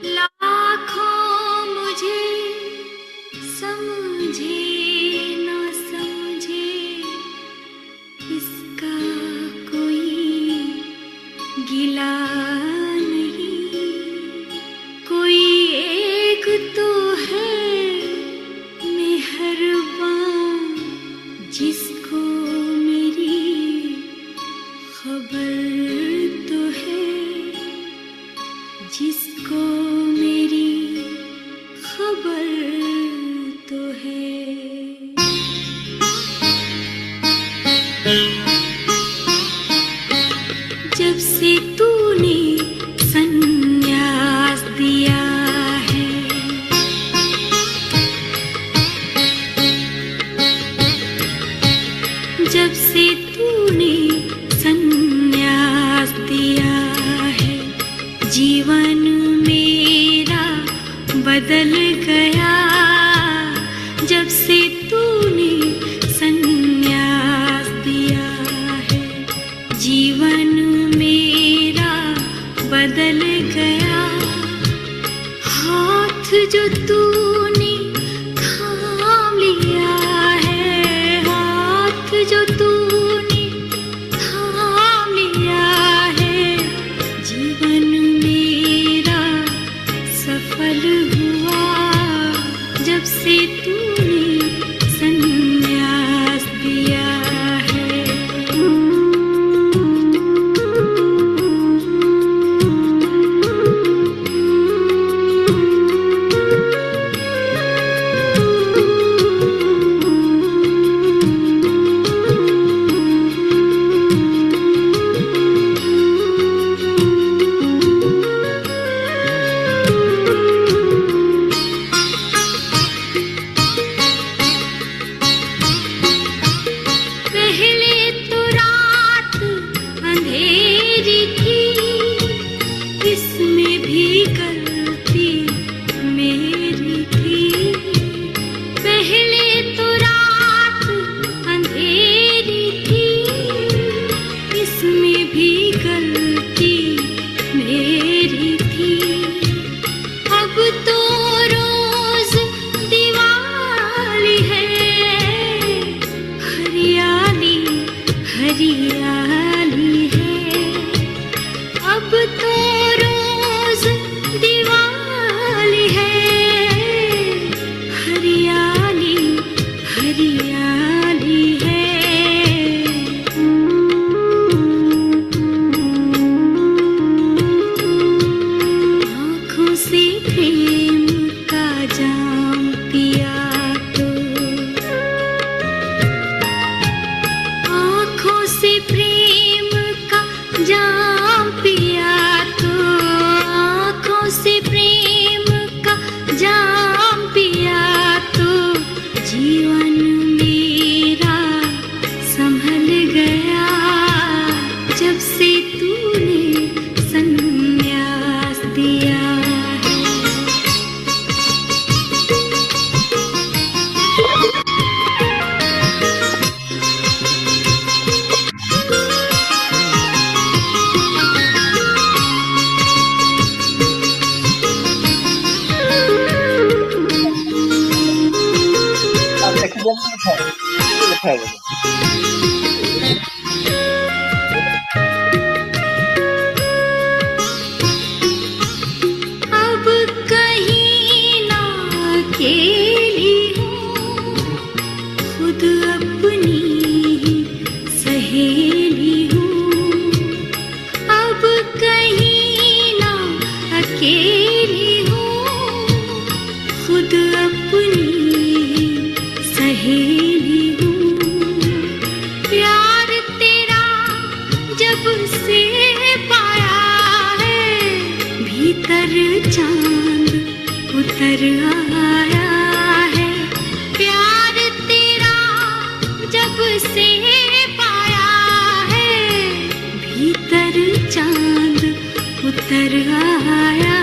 लाखों मुझे समझे ना समझे, इसका कोई गिला नहीं। कोई एक तो है मेहरबान, जिसको मेरी खबर तो है, जिसको मेरी खबर तो है। जब से तूने संन्यास दिया है, जब से तूने संन्यास दिया है, जीवन मेरा बदल गया। जब से तूने संन्यास दिया है, जीवन मेरा बदल गया। हाथ जो तूने थाम लिया है, हाथ जो तूने थाम लिया है, जीवन मेरा सफल हुआ। जब से तूने संन्यास दिया है। पहले तो रात अंधेरी थी, इसमें भी गलती मेरी थी। पहले तो रात अंधेरी थी, इसमें भी गलती मेरी थी। अब तो रोज दिवाली है, हरियाली हरियाली है। अब तो रोज दिवाली है, हरियाली हरियाली है। आँखों से प्रेम का जाम पिया तो, आँखों से प्रेम का जाम पिया तो, आँखों से प्रेम का जाम पिया तो, जीवन मेरा संभल गया। जब से तूने संन्यास दिया है। अब कहीं ना अकेली हूँ, खुद अपनी ही सहेली हूँ। अब कहीं ना अकेली हूँ, खुद अपनी ही सहेली हूँ। प्यार तेरा जब से पाया है, भीतर चांद उतर आया है। प्यार तेरा जब से पाया है, भीतर चांद उतर आया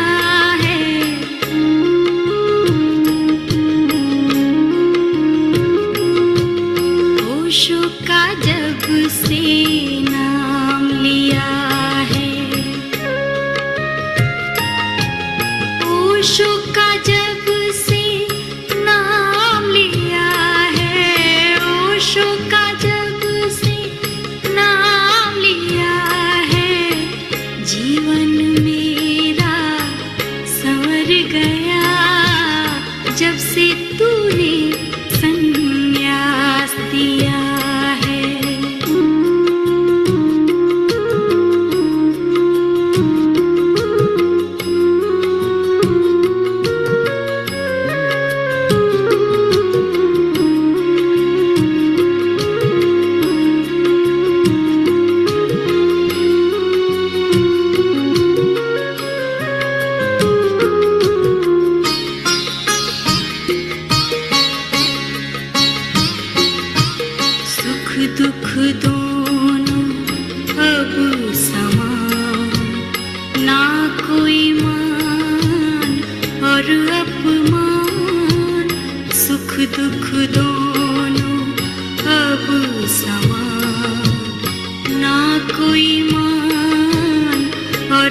है।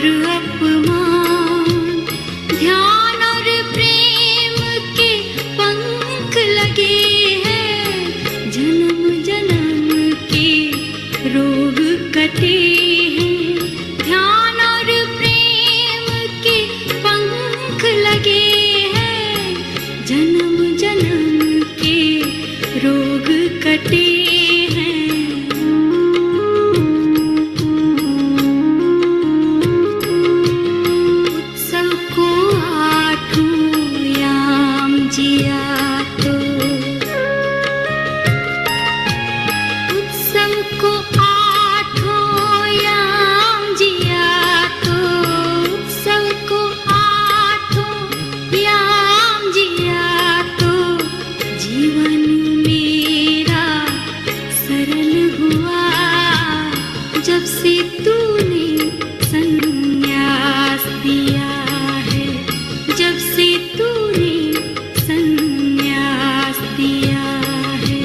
और अपमान, ध्यान और प्रेम के पंख लगे हैं, जन्म जन्म के रोग कटे हैं, ध्यान और प्रेम के पंख लगे हैं, जन्म जन्म के रोग कटे हैं। उत्सव को आठों याम जिया तो, उत्सव को आठों याम जिया तो, उत्सव को आठों याम जिया तो, जीवन मेरा सरल हुआ, जब से तूने संन्यास दिया है, जब से तूने संन्यास दिया है।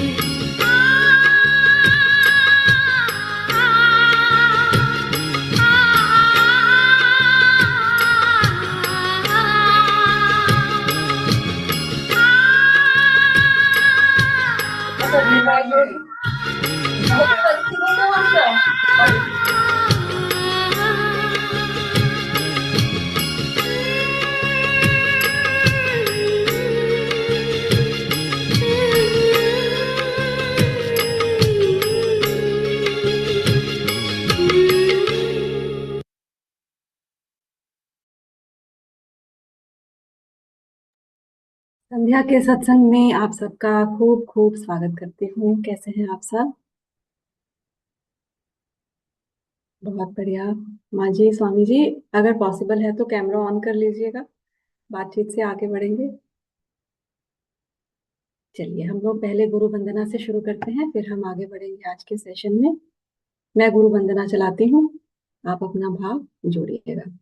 संध्या के सत्संग में आप सबका खूब खूब स्वागत करती हूँ। कैसे हैं आप सब? बहुत बढ़िया। माँ जी, स्वामी जी, अगर पॉसिबल है तो कैमरा ऑन कर लीजिएगा, बातचीत से आगे बढ़ेंगे। चलिए, हम लोग पहले गुरु वंदना से शुरू करते हैं, फिर हम आगे बढ़ेंगे आज के सेशन में। मैं गुरु वंदना चलाती हूँ, आप अपना भाव जोड़िएगा।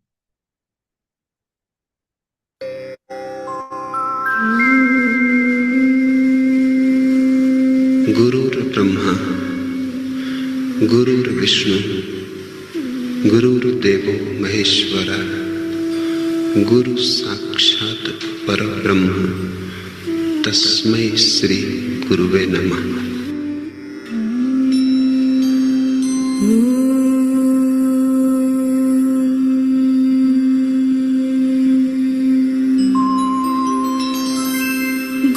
गुरुर्ब्रह्मा गुरुर्विष्णु गुरुर्देवो महेश्वरा, गुरु साक्षात् परब्रह्म, तस्मै श्री गुरुवे नमः।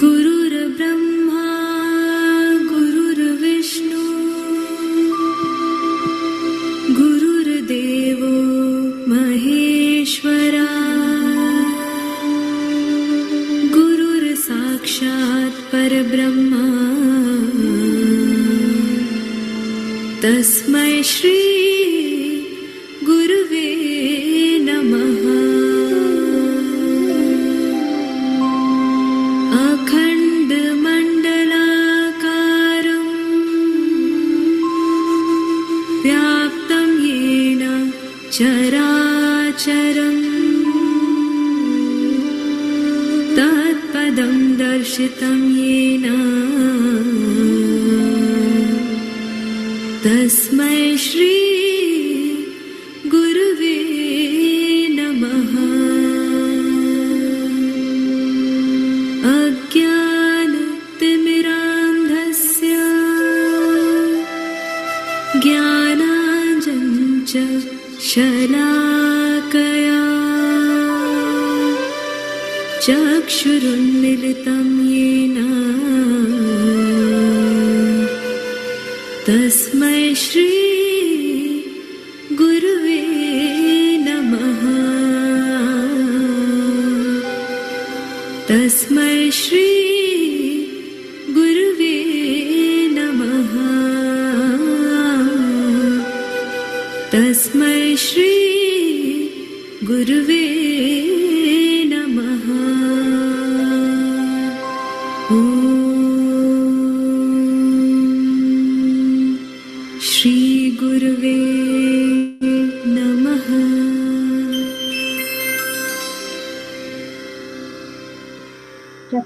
गुरुर्ब्रह्मा गुरुर्विष्णु गुरुर्देवो महेश्वरा, गुरुर्साक्षात् परब्रह्म, तस्मै श्री गुरुवे नमः। अखण्डमण्डलाकारं व्याप्तं येन चराचरं, तत्पदं दर्शितं येन तस्मै श्री गुरुवे नमः। अज्ञानतिमिरान्धस्य ज्ञानाञ्जनं च शलाकया, चक्षुरुन्मिलितं येन तस्मै श्री गुरुवे नमः। तस्मै श्री गुरुवे नमः। तस्मै श्री गुरुवे नमः। श्री गुरुवे नमः।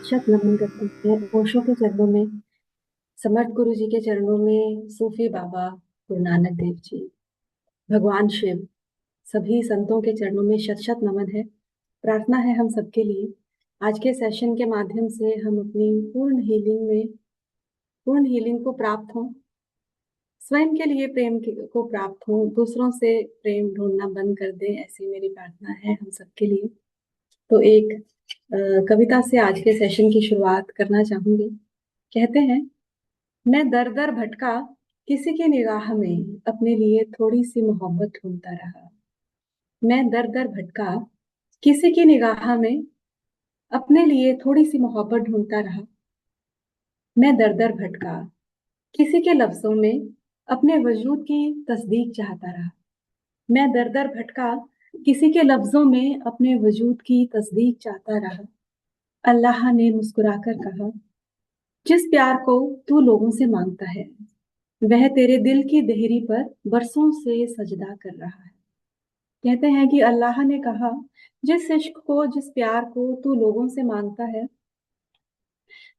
शत नमन करते हैं ओशो के चरणों में, समर्थ गुरु जी के चरणों में, सूफी बाबा गुरु नानक देव जी, भगवान शिव, सभी संतों के चरणों में शत शत नमन है। प्रार्थना है हम सबके लिए आज के सेशन के माध्यम से हम अपनी पूर्ण हीलिंग को प्राप्त हों, स्वयं के लिए को प्राप्त हों, दूसरों से प्रेम ढूंढना बंद कर दें, ऐसी मेरी प्रार्थना है हम सबके लिए। तो एक कविता से आज के सेशन की शुरुआत करना चाहूंगी। कहते हैं, मैं दर दर भटका किसी की निगाह में अपने लिए थोड़ी सी मोहब्बत ढूंढता रहा। मैं दर दर भटका किसी की निगाह में अपने लिए थोड़ी सी मोहब्बत ढूंढता रहा। मैं दर दर भटका किसी के लफ्जों में अपने वजूद की तस्दीक चाहता रहा। मैं दर दर भटका किसी के लफ्जों में अपने वजूद की तस्दीक चाहता रहा। अल्लाह ने मुस्कुराकर कहा, जिस प्यार को तू लोगों से मांगता है वह तेरे दिल की देहरी पर बरसों से सजदा कर रहा है। कहते हैं कि अल्लाह ने कहा, जिस इश्क को, जिस प्यार को तू लोगों से मांगता है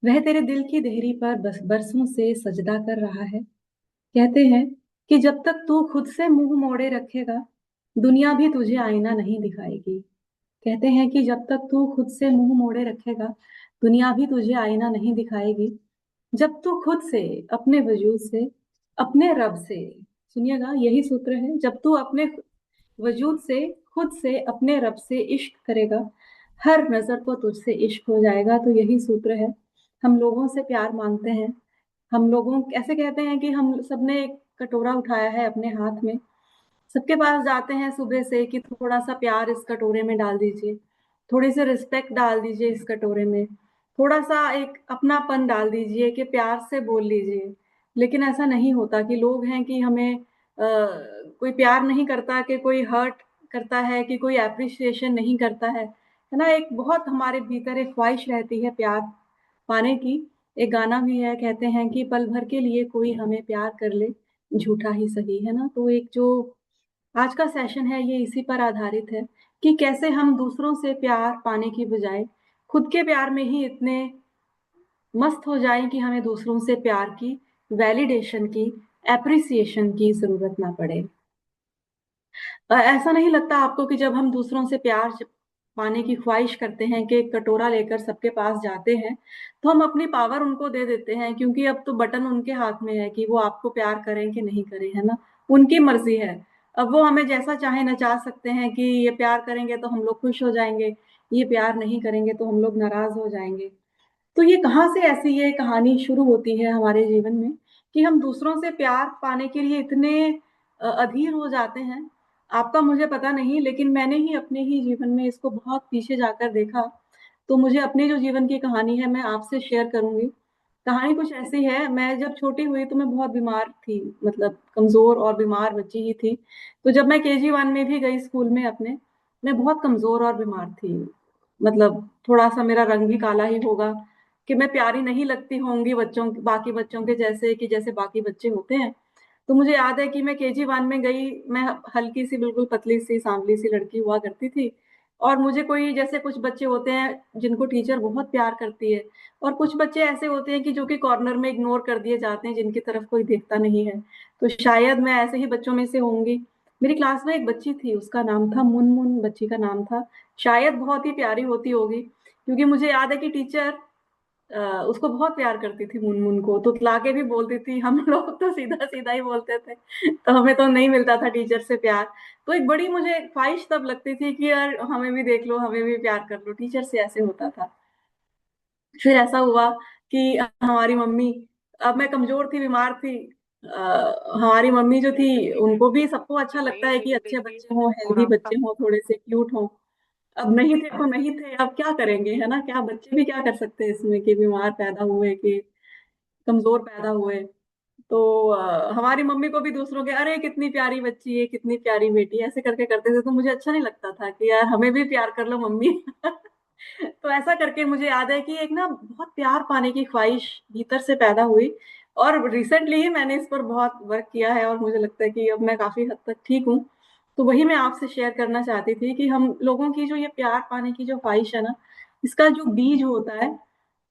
वह तेरे दिल की देहरी पर बरसों से सजदा कर रहा है। कहते हैं कि जब तक तू खुद से मुंह मोड़े रखेगा दुनिया भी तुझे आईना नहीं दिखाएगी। कहते हैं कि जब तक तू खुद से मुंह मोड़े रखेगा दुनिया भी तुझे आईना नहीं दिखाएगी। जब तू खुद से, अपने वजूद से, अपने रब से, सुनिएगा यही सूत्र है, जब तू अपने वजूद से, खुद से, अपने रब से इश्क करेगा हर नजर को तुझसे इश्क हो जाएगा। तो यही सूत्र है। हम लोगों से प्यार मांगते हैं, हम लोगों ऐसे कहते हैं कि हम सबने एक कटोरा उठाया है अपने हाथ में, सबके पास जाते हैं सुबह से कि थोड़ा सा प्यार इस कटोरे में डाल दीजिए, थोड़ी सी रिस्पेक्ट डाल दीजिए इस कटोरे में, थोड़ा सा एक अपनापन डाल दीजिए कि प्यार से बोल लीजिए। लेकिन ऐसा नहीं होता कि लोग हैं कि हमें कोई प्यार नहीं करता, कि कोई हर्ट करता है, कि कोई एप्रिसिएशन नहीं करता है ना। एक बहुत हमारे भीतर एक ख्वाहिश रहती है प्यार पाने की। एक गाना भी है, कहते हैं कि पल भर के लिए कोई हमें प्यार कर ले, झूठा ही सही, है ना। तो एक जो आज का सेशन है ये इसी पर आधारित है कि कैसे हम दूसरों से प्यार पाने की बजाय खुद के प्यार में ही इतने मस्त हो जाएं कि हमें दूसरों से प्यार की, वैलिडेशन की, एप्रिसिएशन की जरूरत ना पड़े। ऐसा नहीं लगता आपको कि जब हम दूसरों से प्यार पाने की ख्वाहिश करते हैं कि एक कटोरा लेकर सबके पास जाते हैं तो हम अपनी पावर उनको दे देते हैं, क्योंकि अब तो बटन उनके हाथ में है कि वो आपको प्यार करें कि नहीं करें, है ना। उनकी मर्जी है। अब वो हमें जैसा चाहे नचा सकते हैं कि ये प्यार करेंगे तो हम लोग खुश हो जाएंगे, ये प्यार नहीं करेंगे तो हम लोग नाराज हो जाएंगे। तो ये कहाँ से ऐसी ये कहानी शुरू होती है हमारे जीवन में कि हम दूसरों से प्यार पाने के लिए इतने अधीर हो जाते हैं। आपका मुझे पता नहीं, लेकिन मैंने ही अपने ही जीवन में इसको बहुत पीछे जाकर देखा। तो मुझे अपने जो जीवन की कहानी है मैं आपसे शेयर करूंगी। कहानी कुछ ऐसी है, मैं जब छोटी हुई तो मैं बहुत बीमार थी, मतलब कमजोर और बीमार बच्ची ही थी। तो जब मैं KG 1 में भी गई स्कूल में अपने, मैं बहुत कमजोर और बीमार थी। मतलब थोड़ा सा मेरा रंग भी काला ही होगा, कि मैं प्यारी नहीं लगती होंगी बच्चों, बाकी बच्चों के जैसे, कि जैसे बाकी बच्चे होते हैं। तो मुझे याद है कि मैं KG 1 में गई, मैं हल्की सी, बिल्कुल पतली सी, सांवली सी लड़की हुआ करती थी। और मुझे कोई, जैसे कुछ बच्चे होते हैं जिनको टीचर बहुत प्यार करती है, और कुछ बच्चे ऐसे होते हैं कि जो कि कॉर्नर में इग्नोर कर दिए जाते हैं, जिनकी तरफ कोई देखता नहीं है। तो शायद मैं ऐसे ही बच्चों में से होंगी। मेरी क्लास में एक बच्ची थी, उसका नाम था मुनमुन, बच्ची का नाम था। शायद बहुत ही प्यारी होती होगी, क्योंकि मुझे याद है कि टीचर उसको बहुत प्यार करती थी मुनमुन को, तो ला के भी बोलती थी। हम लोग तो सीधा सीधा ही बोलते थे, तो हमें तो नहीं मिलता था टीचर से प्यार। तो एक बड़ी मुझे ख्वाहिश तब लगती थी कि यार हमें भी देख लो, हमें भी प्यार कर लो, टीचर से ऐसे होता था। फिर ऐसा हुआ कि हमारी मम्मी, अब मैं कमजोर थी, बीमार थी, हमारी मम्मी जो थी, उनको भी, सबको अच्छा लगता है कि अच्छे बच्चे हों, हेल्दी बच्चे हों, थोड़े से क्यूट हों। अब नहीं थे तो नहीं थे, अब क्या करेंगे, है ना। क्या बच्चे भी क्या कर सकते हैं इसमें कि बीमार पैदा हुए, कि कमजोर पैदा हुए। तो हमारी मम्मी को भी दूसरों के, अरे कितनी प्यारी बच्ची है, कितनी प्यारी बेटी है, ऐसे करके करते थे। तो मुझे अच्छा नहीं लगता था कि यार हमें भी प्यार कर लो मम्मी। तो ऐसा करके मुझे याद है कि एक ना बहुत प्यार पाने की ख्वाहिश भीतर से पैदा हुई। और रिसेंटली ही मैंने इस पर बहुत वर्क किया है, और मुझे लगता है कि अब मैं काफी हद तक ठीक हूँ। तो वही मैं आपसे शेयर करना चाहती थी कि हम लोगों की जो ये प्यार पाने की जो ख्वाहिश है ना, इसका जो बीज होता है,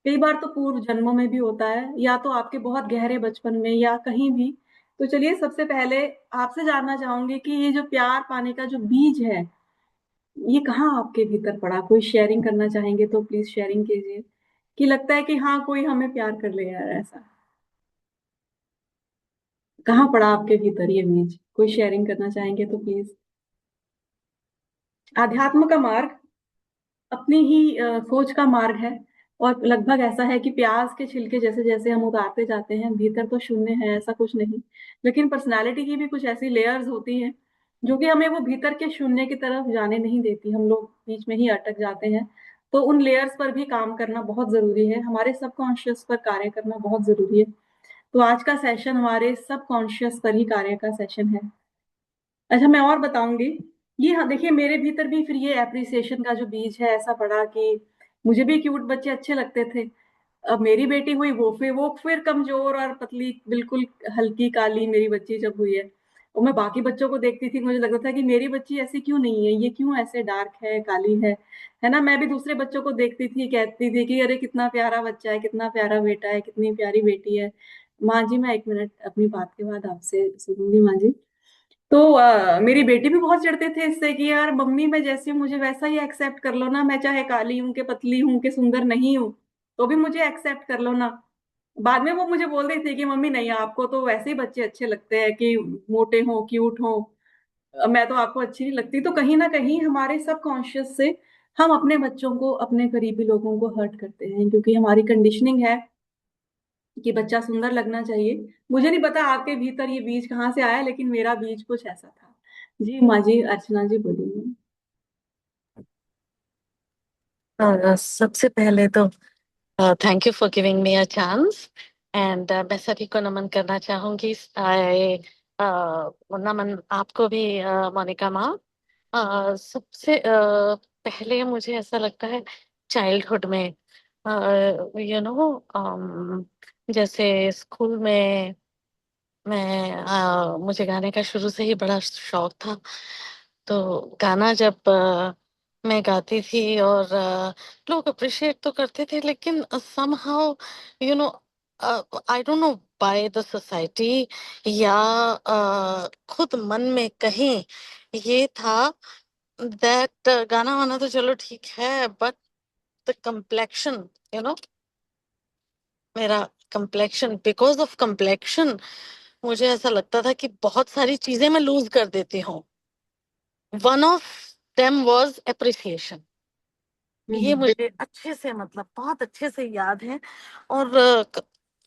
कई बार तो पूर्व जन्मों में भी होता है, या तो आपके बहुत गहरे बचपन में, या कहीं भी तो चलिए सबसे पहले आपसे जानना चाहूंगी कि ये जो प्यार पाने का जो बीज है, ये कहाँ आपके भीतर पड़ा? कोई शेयरिंग करना चाहेंगे तो प्लीज शेयरिंग कीजिए, कि लगता है कि हाँ कोई हमें प्यार कर ले यार, ऐसा कहाँ पड़ा आपके भीतर ये बीज? कोई शेयरिंग करना चाहेंगे तो प्लीज। आध्यात्म का मार्ग अपनी ही खोज का मार्ग है, और लगभग ऐसा है कि प्याज के छिलके जैसे जैसे हम उतारते जाते हैं, भीतर तो शून्य है, ऐसा कुछ नहीं, लेकिन पर्सनालिटी की भी कुछ ऐसी लेयर्स होती हैं जो कि हमें वो भीतर के शून्य की तरफ जाने नहीं देती, हम लोग बीच में ही अटक जाते हैं। तो उन लेयर्स पर भी काम करना बहुत जरूरी है, हमारे सबकॉन्शियस पर कार्य करना बहुत जरूरी है। तो आज का सेशन हमारे सबकॉन्शियस पर ही कार्य का सेशन है। अच्छा, मैं और बताऊंगी। ये हाँ देखिए, मेरे भीतर भी फिर ये एप्रिसिएशन का जो बीज है ऐसा पड़ा कि मुझे भी क्यूट बच्चे अच्छे लगते थे। अब मेरी बेटी हुई, वो फिर कमजोर और पतली, बिल्कुल हल्की काली मेरी बच्ची जब हुई है, और मैं बाकी बच्चों को देखती थी, मुझे लगता था कि मेरी बच्ची ऐसी क्यों नहीं है, ये क्यों ऐसे डार्क है, काली है ना। मैं भी दूसरे बच्चों को देखती थी, कहती थी कि अरे कितना प्यारा बच्चा है, कितना प्यारा बेटा है, कितनी प्यारी बेटी है। माँ जी, मैं 1 मिनट अपनी बात के बाद आपसे सुनूंगी माँ जी। तो मेरी बेटी भी बहुत चिढ़ते थे इससे कि यार मम्मी मैं जैसी हूँ मुझे वैसा ही एक्सेप्ट कर लो ना, मैं चाहे काली हूँ कि पतली हूँ कि सुंदर नहीं हूँ, तो भी मुझे एक्सेप्ट कर लो ना। बाद में वो मुझे बोल रही थी कि मम्मी नहीं, आपको तो वैसे ही बच्चे अच्छे लगते हैं कि मोटे हो, क्यूट हो, मैं तो आपको अच्छी नहीं लगती। तो कहीं ना कहीं हमारे सबकॉन्शियस से हम अपने बच्चों को, अपने करीबी लोगों को हर्ट करते हैं, क्योंकि हमारी कंडीशनिंग है कि बच्चा सुंदर लगना चाहिए। मुझे नहीं पता आपके भीतर ये बीज कहाँ से आया, लेकिन मेरा बीज कुछ ऐसा था। जी माँ जी, अर्चना जी बोलिए। सबसे पहले तो thank you for giving me a chance and मैं सभी को नमन करना चाहूंगी। नमन आपको भी मोनिका माँ। सबसे पहले मुझे ऐसा लगता है चाइल्डहुड में, यू नो, जैसे स्कूल में मुझे गाने का शुरू से ही बड़ा शौक था। तो गाना जब मैं गाती थी और लोग अप्रिशिएट तो करते थे, लेकिन somehow you know I don't know by the society या खुद मन में कहीं ये था दैट गाना वाना तो चलो ठीक है, but the complexion, you know, मेरा कम्प्लेक्शन, बिकॉज ऑफ कम्प्लेक्शन मुझे ऐसा लगता था कि बहुत सारी चीजें मैं लूज कर देती हूँ। One of them was appreciation. ये हम्म। मुझे अच्छे से, मतलब बहुत अच्छे से याद है। और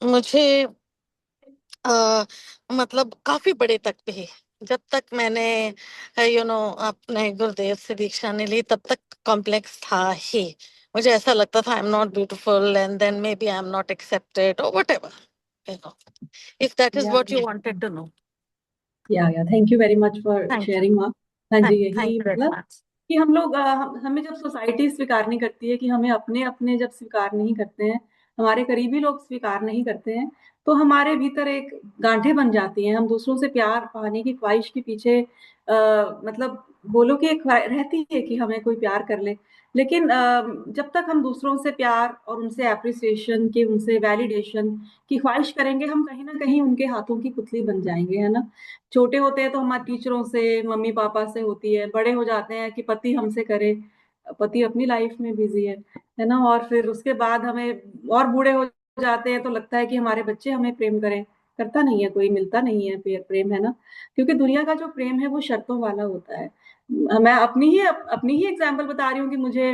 मुझे मतलब काफी बड़े तक भी, जब तक मैंने अपने गुरुदेव से दीक्षा नहीं ली, तब तक कॉम्प्लेक्स था ही। मुझे ऐसा लगता था I am not beautiful and then maybe I am not accepted और whatever, you know, if that is yeah what you wanted to know. Yeah thank you very much for thank you. Sharing माँ। हाँ जी, thank यही you very मतलब much. कि हम लोग हमें जब सोसाइटी स्वीकार नहीं करती है, कि हमें अपने अपने जब स्वीकार नहीं करते हैं, हमारे करीबी लोग स्वीकार नहीं करते हैं, तो हमारे भीतर एक गांठें बन जाती हैं। हम दूसरों से प्यार पाने की ख्वाहिश के पीछे मतलब बोलो कि एक रहती है कि हमें कोई प्यार कर ले, लेकिन जब तक हम दूसरों से प्यार और उनसे एप्रिसिएशन की, उनसे वैलिडेशन की ख्वाहिश करेंगे, हम कहीं ना कहीं उनके हाथों की पुतली बन जाएंगे, है ना। छोटे होते हैं तो हमारे टीचरों से, मम्मी पापा से होती है, बड़े हो जाते हैं कि पति हमसे करे, पति अपनी लाइफ में बिजी है ना, और फिर उसके बाद हमें और बूढ़े हो जाते हैं तो लगता है कि हमारे बच्चे हमें प्रेम करें। करता नहीं है कोई, मिलता नहीं है प्रेम, है ना। क्योंकि दुनिया का जो प्रेम है वो शर्तों वाला होता है। मैं अपनी ही एग्जाम्पल बता रही हूँ कि मुझे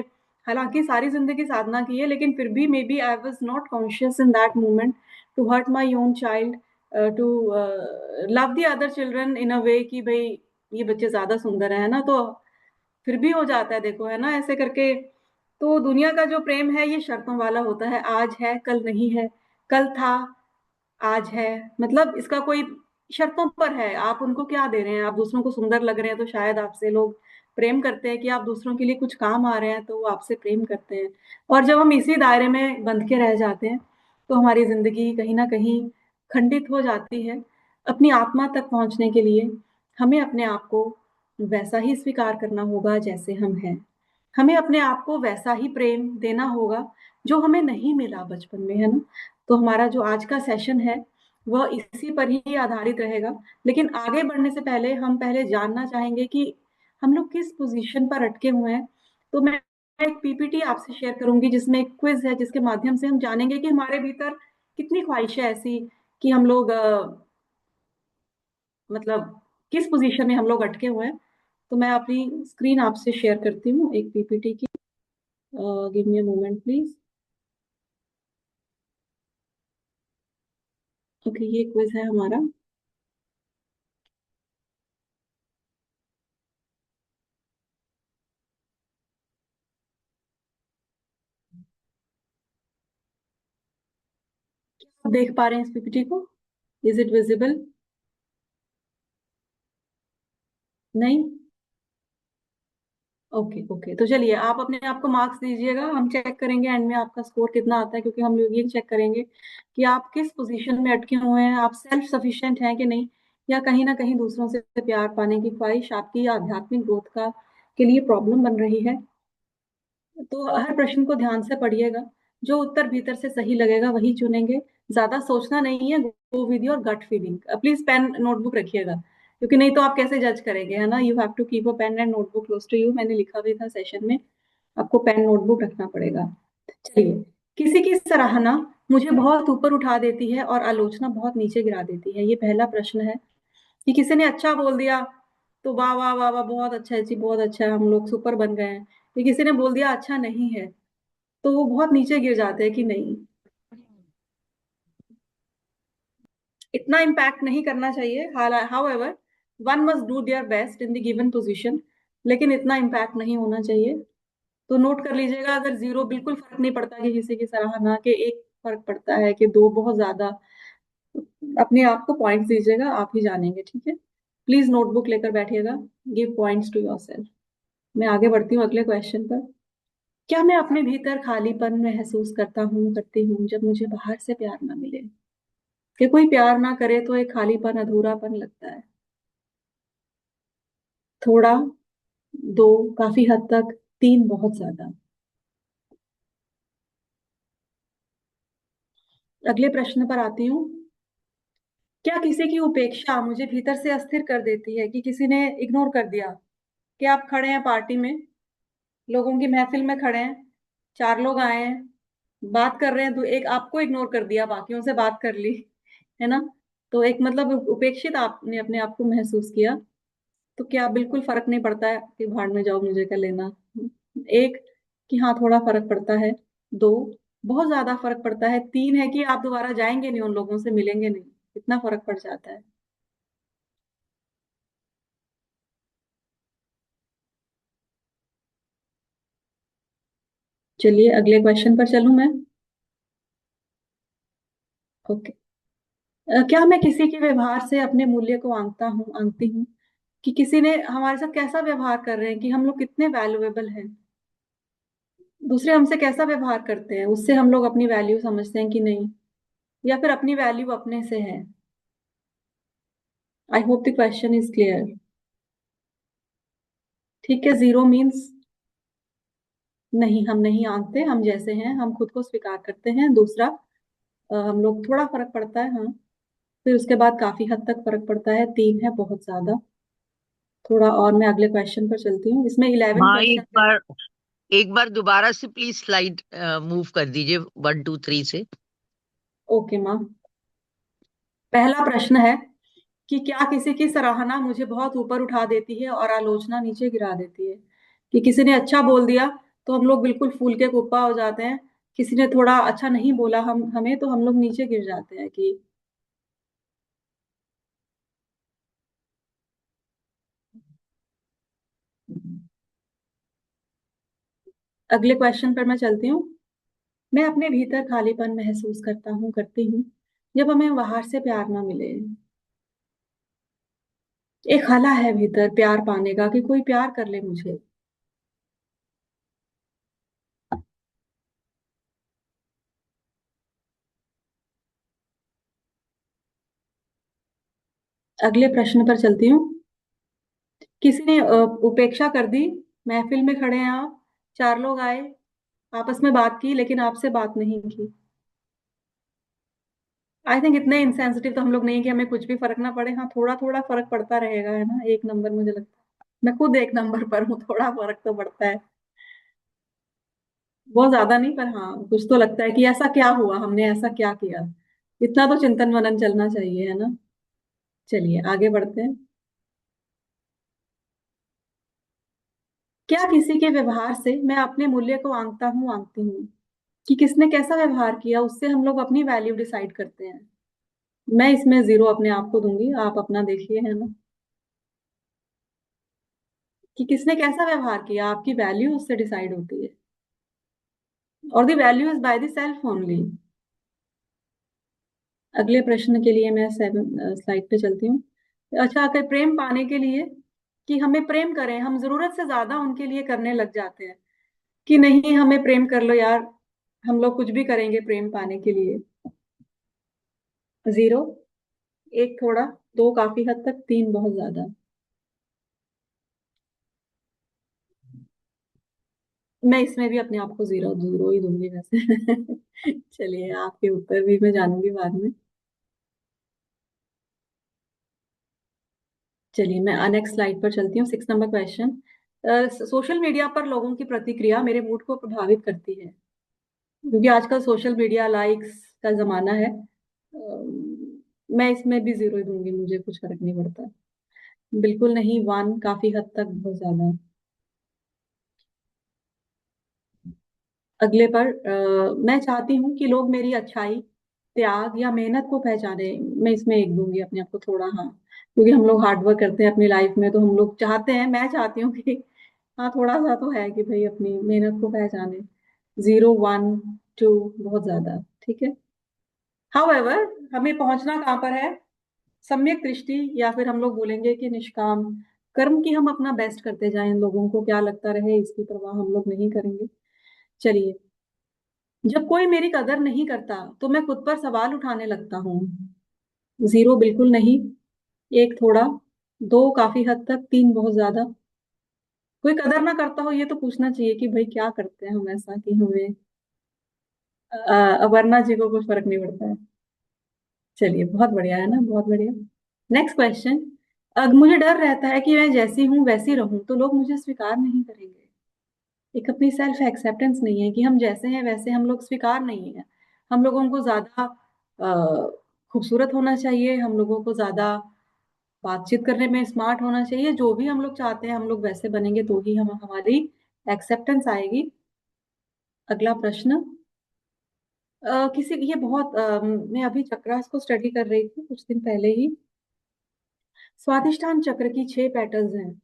हालांकि सारी जिंदगी साधना की है, लेकिन फिर भी maybe I was not conscious in that moment to hurt my own child, to love the other children in a way कि भाई ये बच्चे ज्यादा सुंदर है ना, तो फिर भी हो जाता है, देखो है ना, ऐसे करके। तो दुनिया का जो प्रेम है ये शर्तों वाला होता है, आज है कल नहीं है, कल था आज है, मतलब इसका कोई शर्तों पर है। आप उनको क्या दे रहे हैं? आप दूसरों को सुंदर लग रहे हैं तो शायद आपसे लोग प्रेम करते हैं, कि आप दूसरों के लिए कुछ काम आ रहे हैं तो वो आपसे प्रेम करते हैं। और जब हम इसी दायरे में बंध के रह जाते हैं तो हमारी जिंदगी कहीं ना कहीं खंडित हो जाती है। अपनी आत्मा तक पहुंचने के लिए हमें अपने आप को वैसा ही स्वीकार करना होगा जैसे हम हैं। हमें अपने आप को वैसा ही प्रेम देना होगा जो हमें नहीं मिला बचपन में, है ना। तो हमारा जो आज का सेशन है वह इसी पर ही आधारित रहेगा। लेकिन आगे बढ़ने से पहले हम पहले जानना चाहेंगे कि हम लोग किस पोजीशन पर अटके हुए हैं। तो मैं एक पीपीटी आपसे शेयर करूंगी जिसमें एक क्विज है, जिसके माध्यम से हम जानेंगे कि हमारे भीतर कितनी ख्वाहिशें ऐसी कि हम लोग मतलब किस पोजीशन में हम लोग अटके हुए हैं। तो मैं अपनी स्क्रीन आपसे शेयर करती हूँ एक पीपीटी की। Give me a moment please. Okay, ये क्विज है हमारा। आप देख पा रहे हैं इस पीपीटी को? Is it visible? नहीं? ओके ओके, तो चलिए आप अपने आप को मार्क्स दीजिएगा। हम चेक करेंगे एंड में आपका स्कोर कितना आता है, क्योंकि हम लोग ये चेक करेंगे कि आप किस पोजीशन में अटके हुए हैं, आप सेल्फ सफिशिएंट हैं कि नहीं, या कहीं ना कहीं दूसरों से प्यार पाने की ख्वाहिश आपकी आध्यात्मिक ग्रोथ का के लिए प्रॉब्लम बन रही है। तो हर प्रश्न को ध्यान से पढ़िएगा। जो उत्तर भीतर से सही लगेगा वही चुनेंगे। ज्यादा सोचना नहीं है, go with your gut feeling. Please pen notebook रखिएगा, क्योंकि नहीं तो आप कैसे जज करेंगे, है ना। You have to keep a pen and notebook close to you. मैंने लिखा भी था सेशन में, आपको पेन नोटबुक रखना पड़ेगा। चलिए, किसी की सराहना मुझे बहुत ऊपर उठा देती है और आलोचना बहुत नीचे गिरा देती है। ये पहला प्रश्न है कि किसी ने अच्छा बोल दिया तो वाह वाह वाह वाह, बहुत अच्छा है जी, बहुत अच्छा है, हम लोग सुपर बन गए हैं। ये किसी ने बोल दिया अच्छा नहीं है, तो वो बहुत नीचे गिर जाते हैं कि नहीं। इतना इम्पैक्ट नहीं करना चाहिए। How ever, one must do their best in the given position, लेकिन इतना इम्पैक्ट नहीं होना चाहिए। तो नोट कर लीजिएगा, अगर जीरो बिल्कुल फर्क नहीं पड़ता कि किसी की सराहना के, एक फर्क पड़ता है कि दो बहुत ज्यादा, अपने आप को पॉइंट्स दीजिएगा, आप ही जानेंगे, ठीक है। प्लीज नोटबुक लेकर बैठिएगा। Give points to yourself. मैं आगे बढ़ती हूँ अगले क्वेश्चन पर। क्या मैं अपने भीतर खालीपन महसूस करती हूँ जब मुझे बाहर से प्यार ना मिले? कि कोई प्यार ना करे तो एक खालीपन, अधूरापन लगता है। थोड़ा, दो, काफी हद तक, तीन, बहुत ज्यादा। अगले प्रश्न पर आती हूँ। क्या किसी की उपेक्षा मुझे भीतर से अस्थिर कर देती है? कि किसी ने इग्नोर कर दिया, कि आप खड़े हैं पार्टी में, लोगों की महफिल में खड़े हैं, चार लोग आए हैं, बात कर रहे हैं, तो एक आपको इग्नोर कर दिया, बाकियों से बात कर ली, है ना। तो एक मतलब उपेक्षित आपने अपने आप को महसूस किया। तो क्या बिल्कुल फर्क नहीं पड़ता है कि भाड़ में जाओ, मुझे क्या लेना? एक, कि हाँ थोड़ा फर्क पड़ता है। दो, बहुत ज्यादा फर्क पड़ता है। तीन है कि आप दोबारा जाएंगे नहीं, उन लोगों से मिलेंगे नहीं, इतना फर्क पड़ जाता है। चलिए अगले क्वेश्चन पर चलूं मैं। ओके। क्या मैं किसी के व्यवहार से अपने मूल्य को आंकती हूँ? कि किसी ने हमारे साथ कैसा व्यवहार कर रहे हैं, कि हम लोग कितने वैल्यूएबल हैं, दूसरे हमसे कैसा व्यवहार करते हैं, उससे हम लोग अपनी वैल्यू समझते हैं कि नहीं, या फिर अपनी वैल्यू अपने से है। I hope the question is clear. ठीक है, जीरो मीन्स नहीं, हम नहीं आंकते, हम जैसे हैं हम खुद को स्वीकार करते हैं। दूसरा, हम लोग थोड़ा फर्क पड़ता है, हाँ। फिर उसके बाद काफी हद तक फर्क पड़ता है। तीन है बहुत ज्यादा। थोड़ा और, मैं अगले क्वेश्चन पर चलती हूँ। इसमें 11 हाँ, क्वेश्चन है। एक बार दोबारा से प्लीज स्लाइड मूव कर दीजिए 1 2 3 से। ओके माँ। पहला प्रश्न है कि क्या किसी की सराहना मुझे बहुत ऊपर उठा देती है और आलोचना नीचे गिरा देती है? कि किसी ने अच्छा बोल दिया तो हम लोग बिल्कुल फूल के कुप्पा हो जाते हैं। किसी ने थोड़ा अच्छा नहीं बोला हमें, तो हम लोग नीचे गिर जाते हैं कि। अगले क्वेश्चन पर मैं चलती हूँ। मैं अपने भीतर खालीपन महसूस करती हूँ जब हमें बाहर से प्यार ना मिले। एक हला है भीतर प्यार पाने का, कि कोई प्यार कर ले मुझे। अगले प्रश्न पर चलती हूँ। किसी ने उपेक्षा कर दी, महफिल में खड़े हैं आप, चार लोग आए, आपस में बात की, लेकिन आपसे बात नहीं की। आई थिंक इतने इंसेंसिटिव तो हम लोग नहीं कि हमें कुछ भी फर्क ना पड़े। हाँ, थोड़ा थोड़ा फर्क पड़ता रहेगा, है ना, 1 नंबर मुझे लगता है। मैं खुद 1 नंबर पर हूँ, थोड़ा फर्क तो पड़ता है, बहुत ज्यादा नहीं, पर हाँ कुछ तो लगता है कि ऐसा क्या हुआ, हमने ऐसा क्या किया। इतना तो चिंतन मनन चलना चाहिए, है ना। चलिए आगे बढ़ते हैं। क्या किसी के व्यवहार से मैं अपने मूल्य को आंकती हूँ, कि किसने कैसा व्यवहार किया उससे हम लोग अपनी वैल्यू डिसाइड करते हैं। मैं इसमें 0 अपने आप को दूंगी, आप अपना देखिए, है ना। कि किसने कैसा व्यवहार किया, आपकी वैल्यू उससे डिसाइड होती है, और the value is by the self only. अगले प्रश्न के लिए मैं 7 स्लाइड पे चलती हूँ। अच्छा, अगर प्रेम पाने के लिए, कि हमें प्रेम करें, हम जरूरत से ज्यादा उनके लिए करने लग जाते हैं, कि नहीं हमें प्रेम कर लो यार, हम लोग कुछ भी करेंगे प्रेम पाने के लिए। 0, 1 थोड़ा, 2 काफी हद तक, 3 बहुत ज्यादा। मैं इसमें भी अपने आप को 0 0 ही दूंगी वैसे। चलिए, आपके उत्तर भी मैं जानूंगी बाद में। चलिए, मैं नेक्स्ट स्लाइड पर चलती हूँ। 6 नंबर क्वेश्चन। सोशल मीडिया पर लोगों की प्रतिक्रिया मेरे मूड को प्रभावित करती है, क्योंकि आजकल सोशल मीडिया लाइक्स का जमाना है। मैं इसमें भी 0 ही दूंगी, मुझे कुछ फर्क नहीं पड़ता। बिल्कुल नहीं, 1 काफी हद तक, बहुत ज्यादा। अगले पर मैं चाहती हूँ कि लोग मेरी अच्छाई, त्याग या मेहनत को पहचाने। मैं इसमें 1 दूंगी अपने आप को, थोड़ा, हाँ, क्योंकि हम लोग हार्ड वर्क करते हैं अपनी लाइफ में, तो हम लोग चाहते हैं, मैं चाहती हूँ कि हाँ थोड़ा सा तो है कि भाई अपनी मेहनत को पहचाने। 0 1 2 बहुत ज्यादा, ठीक है। हाउएवर, हमें पहुंचना कहाँ पर है, सम्यक दृष्टि, या फिर हम लोग बोलेंगे कि निष्काम कर्म, की हम अपना बेस्ट करते जाएं, लोगों को क्या लगता रहे इसकी परवाह हम लोग नहीं करेंगे। चलिए, जब कोई मेरी कदर नहीं करता तो मैं खुद पर सवाल उठाने लगता हूँ। 0 बिल्कुल नहीं, 1 थोड़ा, 2 काफी हद तक, 3 बहुत ज्यादा। कोई कदर ना करता हो ये तो पूछना चाहिए कि भाई क्या करते हैं हम ऐसा कि हमें, अपर्णा जी को कुछ फर्क नहीं पड़ता है। चलिए, बहुत बढ़िया, है ना, बहुत बढ़िया। Next question. अब मुझे डर रहता है कि मैं जैसी हूँ वैसी रहूं तो लोग मुझे स्वीकार नहीं करेंगे। एक अपनी सेल्फ एक्सेप्टेंस नहीं है, कि हम जैसे हैं वैसे हम लोग स्वीकार नहीं है। हम लोगों को ज्यादा खूबसूरत होना चाहिए, हम लोगों को ज्यादा बातचीत करने में स्मार्ट होना चाहिए, जो भी हम लोग चाहते हैं हम लोग वैसे बनेंगे तो ही हम हमारी एक्सेप्टेंस आएगी। अगला प्रश्न। किसी ये बहुत मैं अभी चक्रास को स्टडी कर रही थी कुछ दिन पहले ही। स्वादिष्टान चक्र की 6 पेटल्स हैं,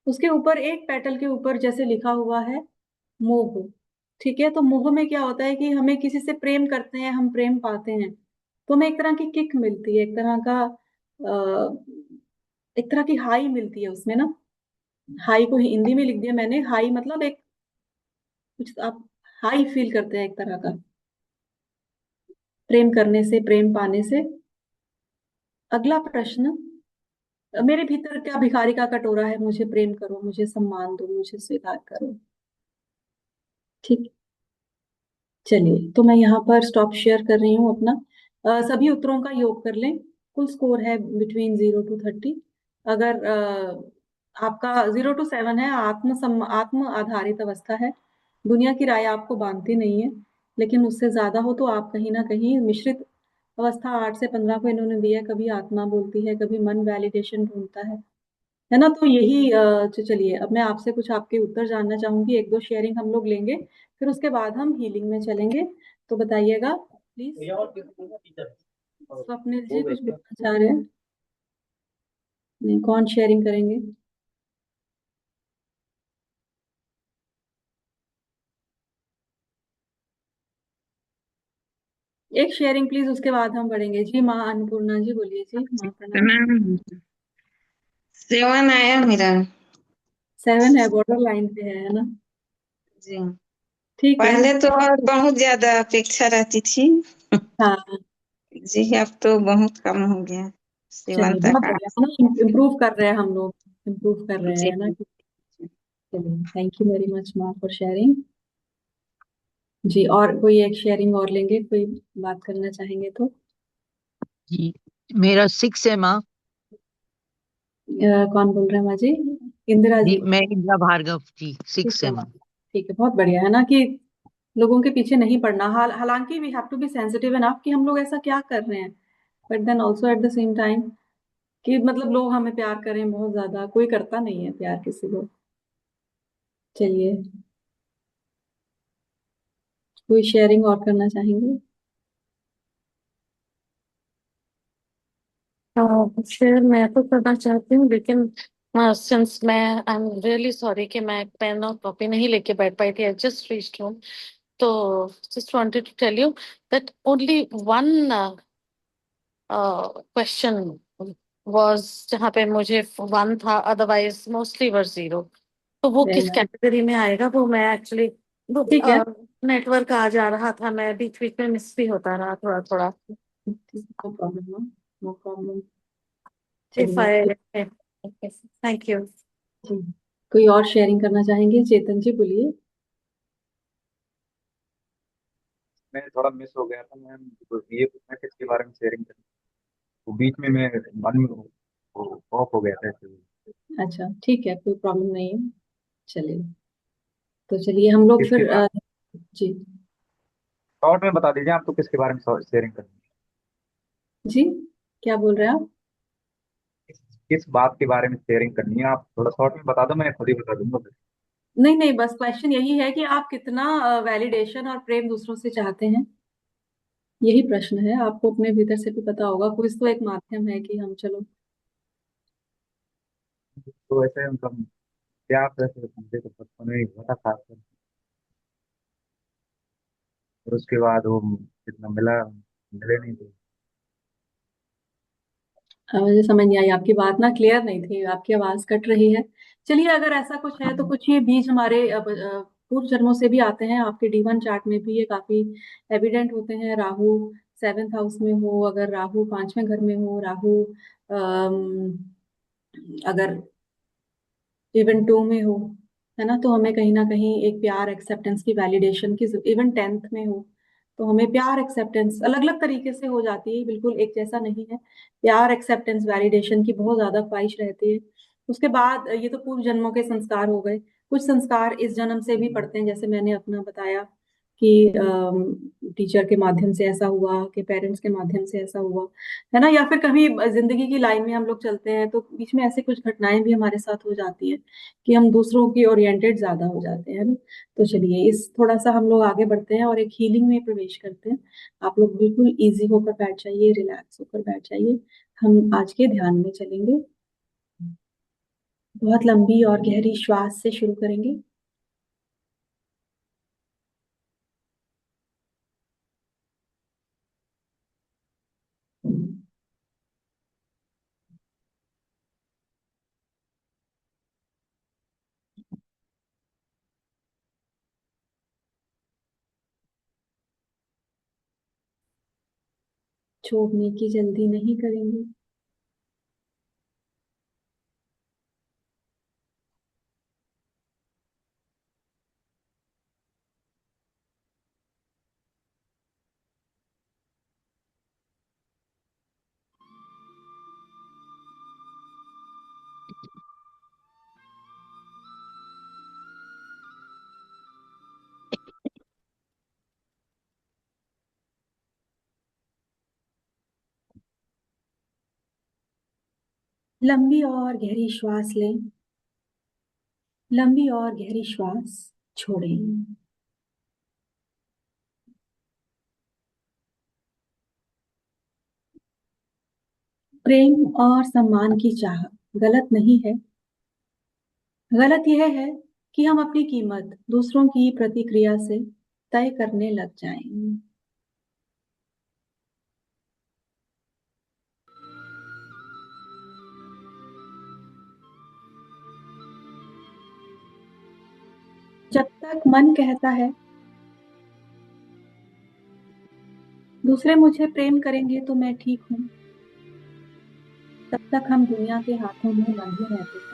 उसके ऊपर एक पेटल के ऊपर जैसे लिखा हुआ है मोह। ठीक है, तो मोह में क्या होता है कि हमें किसी से प्रेम करते हैं, हम प्रेम पाते हैं, तो हमें एक तरह की किक मिलती है, एक तरह का एक तरह की हाई मिलती है उसमें ना। हाई को हिंदी में लिख दिया मैंने, हाई मतलब एक, कुछ आप हाई फील करते हैं एक तरह का, प्रेम करने से, प्रेम पाने से। अगला प्रश्न। मेरे भीतर क्या भिखारी का कटोरा है, मुझे प्रेम करो, मुझे सम्मान दो, मुझे स्वीकार करो। ठीक। चलिए, तो मैं यहाँ पर स्टॉप शेयर कर रही हूँ अपना। सभी उत्तरों का योग कर लें, कुल स्कोर है बिटवीन 0 to 30। अगर आपका 0 to 7 है, आत्म आधारित अवस्था है, दुनिया की राय आपको बांधती नहीं है, लेकिन उससे ज्यादा हो तो आप कहीं ना कहीं मिश्रित अवस्था 8 से 15 को इन्होंने दिया है, कभी आत्मा बोलती है, कभी मन वैलिडेशन ढूंढता है ना। तो यही चलिए, अब मैं आपसे कुछ आपके उत्तर जानना चाहूंगी, 1 2 शेयरिंग हम लोग लेंगे, फिर उसके बाद हम हीलिंग में चलेंगे। तो बताइएगा प्लीज। स्वप्निल जी कुछ बोलना चाह रहे हैं? नहीं, कौन शेयरिंग करेंगे? एक शेयरिंग प्लीज, उसके बाद हम बढ़ेंगे। जी माँ अन्नपूर्णा जी बोलिए, जी माँ प्रणाम। प्रणाम। 7 आया मेरा। 7 है, बॉर्डर लाइन पे है ना। जी, ठीक है। पहले तो और बहुत ज्यादा अपेक्षा रहती थी। हाँ, जी, अब तो बहुत कम हो गया, 7 चलिए, बहुत तक आ। बढ़िया, है ना, इम्प्रूव कर रहे हैं हम लोग, इम्प्रूव कर रहे जी, हैं ना। चलिए, थैंक यू वेरी मच माँ फॉर शेयरिंग। जी, और कोई एक शेयरिंग और लेंगे, कोई बात करना चाहेंगे तो? जी मेरा 6 है माँ। कौन बोल रहे हैं माँ जी? इंदिरा जी जी? मैं इंदिरा भार्गव जी, ठीक 6 है है माँ। माँ। ठीक है, बहुत बढ़िया है ना कि लोगों के पीछे नहीं पड़ना। हालांकि we have to be sensitive enough कि हम लोग ऐसा क्या कर रहे हैं, but then also at the same time कि मतलब लोग हमें प्यार करें बहुत ज्यादा, कोई करता नहीं है प्यार किसी को। चलिए, कोई शेयरिंग और करना चाहेंगे? शेयर मैं तो करना चाहती हूँ, लेकिन सिंस मैं आई एम रियली सॉरी कि मैं पेन और कॉपी नहीं लेके बैठ पाई थी, आई जस्ट रीच्ड होम। तो just wanted to tell you that only one question was जहाँ पे मुझे 1 था, अदरवाइज मोस्टली वर 0। तो वो वेरी किस नाइस। कैटेगरी में आएगा वो मैं एक्चुअली, वो ठीक है। नेटवर्क आ जा रहा था, मैं बीच बीच में मिस भी होता रहा थोड़ा थोड़ा। No problem, no problem. If चलिए। I, thank you. जी। कोई और शेयरिंग करना चाहेंगे? चेतन जी बोलिए। मैं थोड़ा मिस हो गया था मैम, तो ये मैं किसके बारे में शेयरिंग करूँ? तो बीच में मैं मन ऑफ हो गया था इसलिए। अच्छा ठीक है, कोई प्रॉब्लम नहीं है। चलिए, तो चलिए हम लोग किसके फिर बारे जी। शॉर्ट में बता दीजिए, आपको किसके बारे में शेयरिंग करनी है? जी, क्या बोल रहे हैं आप? किस बात के बारे में शेयरिंग करनी है, आप थोड़ा शॉर्ट में बता दो, मैं खुद ही बता दूंगा फिर। नहीं नहीं, बस क्वेश्चन यही है कि आप कितना वैलिडेशन और प्रेम दूसरों से चाहते हैं, यही प्रश्न है। आपको अपने भीतर से भी पता होगा, कुछ तो एक माध्यम है कि हम चलो। तो ऐसे मतलब प्यार वैसे मुझे तो बचपन में ही हुआ था खास कर, और उसके बाद वो कितना मिले नहीं थे। मुझे समझ नहीं आई आपकी बात, ना क्लियर नहीं थी, आपकी आवाज कट रही है। चलिए, अगर ऐसा कुछ है तो कुछ ये बीज हमारे पूर्व जन्मों से भी आते हैं। आपके D1 चार्ट में भी ये काफी एविडेंट होते हैं। राहु 7th हाउस में हो, अगर राहु 5वें घर में हो, राहु अम, अगर इवन 2 में हो, है ना, तो हमें कहीं ना कहीं एक प्यार एक्सेप्टेंस की वैलिडेशन की, इवन 10th में हो तो हमें प्यार एक्सेप्टेंस अलग अलग तरीके से हो जाती है, बिल्कुल एक जैसा नहीं है। प्यार एक्सेप्टेंस वैलिडेशन की बहुत ज्यादा ख्वाहिश रहती है। उसके बाद ये तो पूर्व जन्मों के संस्कार हो गए। कुछ संस्कार इस जन्म से भी पड़ते हैं, जैसे मैंने अपना बताया कि टीचर के माध्यम से ऐसा हुआ, कि पेरेंट्स के माध्यम से ऐसा हुआ, है ना, या फिर कभी जिंदगी की लाइन में हम लोग चलते हैं तो बीच में ऐसे कुछ घटनाएं भी हमारे साथ हो जाती है कि हम दूसरों की ओरिएंटेड ज्यादा हो जाते हैं ना। तो चलिए, इस थोड़ा सा हम लोग आगे बढ़ते हैं और एक हीलिंग में प्रवेश करते हैं। आप लोग बिल्कुल इजी होकर बैठ जाइए, रिलैक्स होकर बैठ जाइए। हम आज के ध्यान में चलेंगे। बहुत लंबी और गहरी श्वास से शुरू करेंगे। छोड़ने की जल्दी नहीं करेंगे। लंबी और गहरी श्वास लें। लंबी और गहरी श्वास छोड़ें। प्रेम और सम्मान की चाह गलत नहीं है। गलत यह है कि हम अपनी कीमत दूसरों की प्रतिक्रिया से तय करने लग जाएं। जब तक मन कहता है दूसरे मुझे प्रेम करेंगे तो मैं ठीक हूँ, तब तक हम दुनिया के हाथों में बंधे रहते हैं।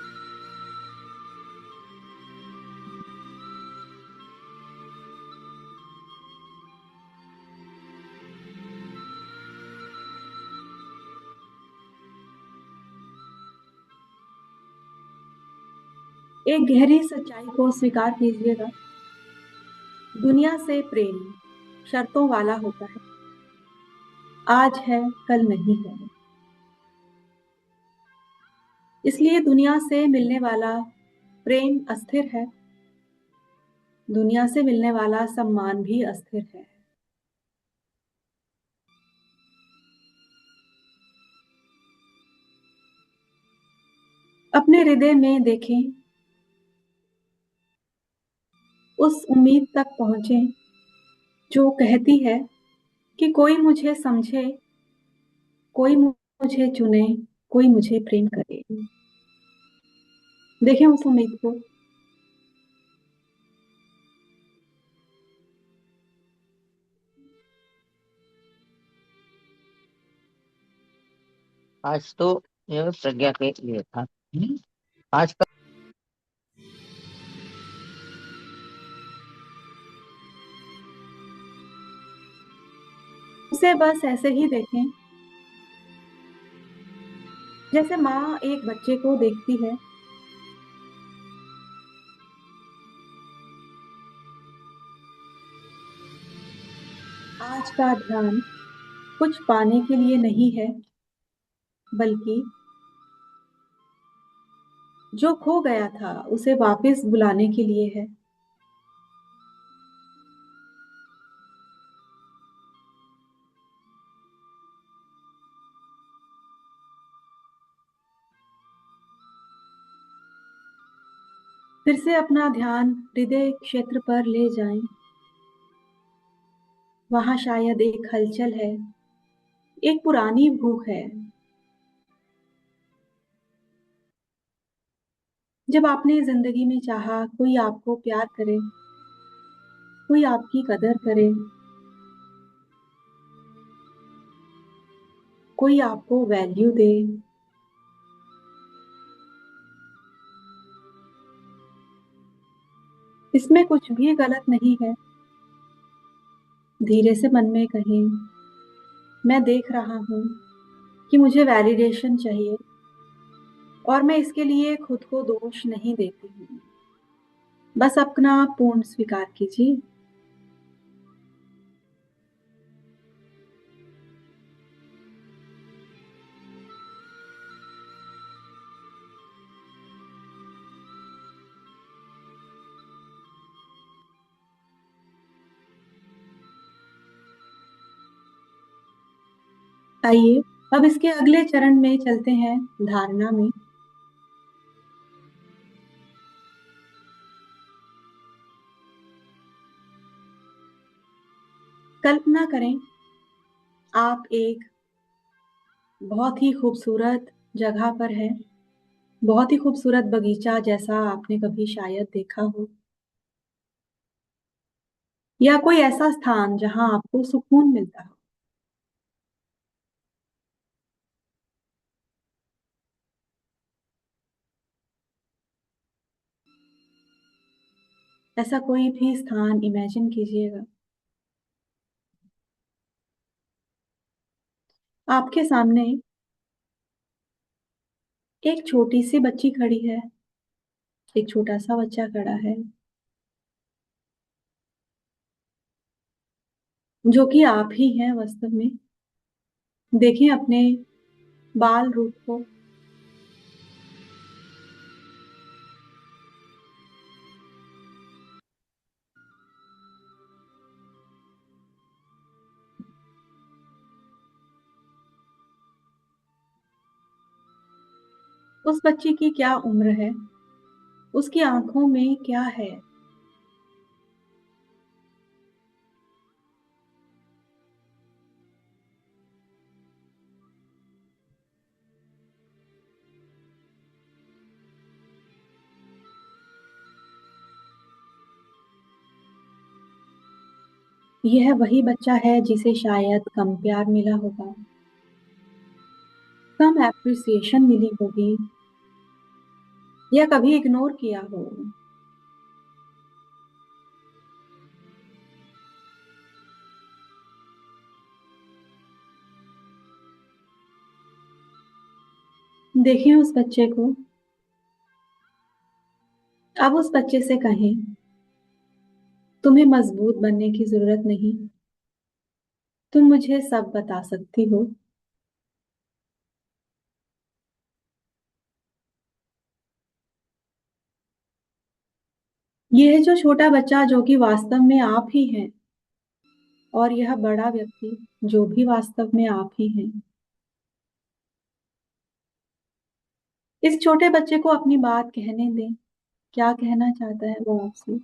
एक गहरी सच्चाई को स्वीकार कीजिएगा। दुनिया से प्रेम शर्तों वाला होता है। आज है, कल नहीं है। इसलिए दुनिया से मिलने वाला प्रेम अस्थिर है। दुनिया से मिलने वाला सम्मान भी अस्थिर है। अपने हृदय में देखें, उस उम्मीद तक पहुंचे जो कहती है कि कोई मुझे समझे, कोई मुझे चुने, कोई मुझे प्रेम करे। देखें उस उम्मीद को। आज तो ये प्रज्ञा के लिए था। आज का उसे बस ऐसे ही देखें जैसे माँ एक बच्चे को देखती है। आज का ध्यान कुछ पाने के लिए नहीं है, बल्कि जो खो गया था उसे वापस बुलाने के लिए है। फिर से अपना ध्यान हृदय क्षेत्र पर ले जाएं। वहां शायद एक हलचल है, एक पुरानी भूख है। जब आपने जिंदगी में चाहा कोई आपको प्यार करे, कोई आपकी कदर करे, कोई आपको वैल्यू दे, इसमें कुछ भी गलत नहीं है। धीरे से मन में कहें, मैं देख रहा हूं कि मुझे वैलिडेशन चाहिए और मैं इसके लिए खुद को दोष नहीं देती हूँ। बस अपना पूर्ण स्वीकार कीजिए। आइए अब इसके अगले चरण में चलते हैं, धारणा में। कल्पना करें, आप एक बहुत ही खूबसूरत जगह पर हैं। बहुत ही खूबसूरत बगीचा जैसा आपने कभी शायद देखा हो, या कोई ऐसा स्थान जहां आपको सुकून मिलता हो। ऐसा कोई भी स्थान इमेजिन कीजिएगा। आपके सामने एक छोटी सी बच्ची खड़ी है, एक छोटा सा बच्चा खड़ा है, जो कि आप ही हैं वास्तव में। देखें अपने बाल रूप को। उस बच्ची की क्या उम्र है? उसकी आंखों में क्या है? यह वही बच्चा है जिसे शायद कम प्यार मिला होगा, कम एप्रिसिएशन मिली होगी, या कभी इग्नोर किया हो। देखें उस बच्चे को। अब उस बच्चे से कहें, तुम्हें मजबूत बनने की जरूरत नहीं, तुम मुझे सब बता सकती हो। यह है जो छोटा बच्चा जो कि वास्तव में आप ही हैं, और यह बड़ा व्यक्ति जो भी वास्तव में आप ही हैं। इस छोटे बच्चे को अपनी बात कहने दें, क्या कहना चाहता है वो आपसे।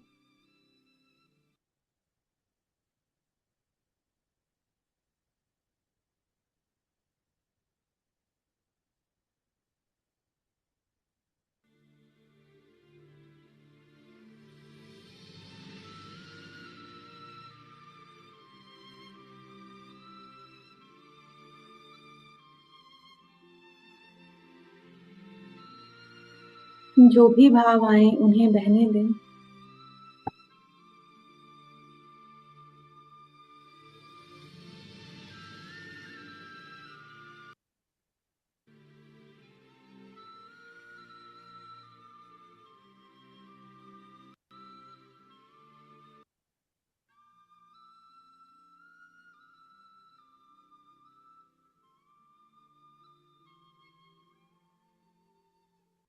जो भी भाव आए उन्हें बहने दें।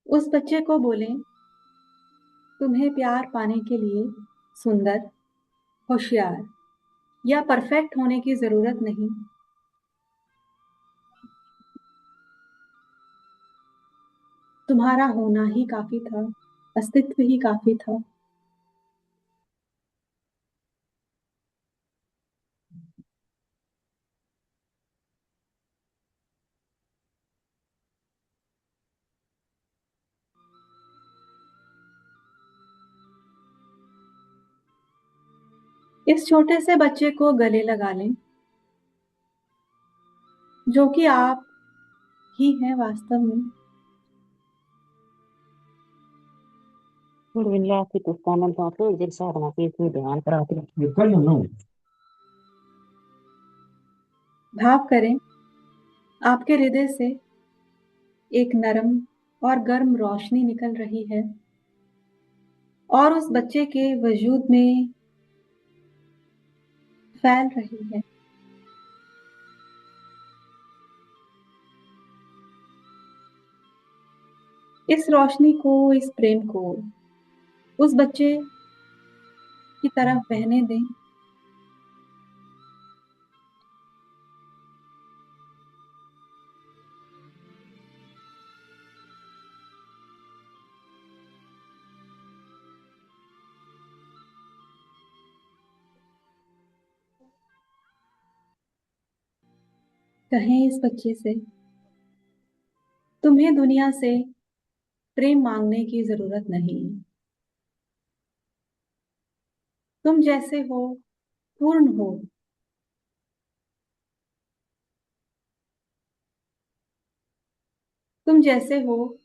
उस बच्चे को बोलें, तुम्हें प्यार पाने के लिए सुंदर, होशियार या परफेक्ट होने की जरूरत नहीं। तुम्हारा होना ही काफी था, अस्तित्व ही काफी था। इस छोटे से बच्चे को गले लगा लें, जो कि आप ही हैं वास्तव में। भाव करें, आपके हृदय से एक नरम और गर्म रोशनी निकल रही है और उस बच्चे के वजूद में फैल रही है। इस रोशनी को, इस प्रेम को उस बच्चे की तरफ बहने दें। कहें इस बच्चे से, तुम्हें दुनिया से प्रेम मांगने की जरूरत नहीं। तुम जैसे हो पूर्ण हो। तुम जैसे हो,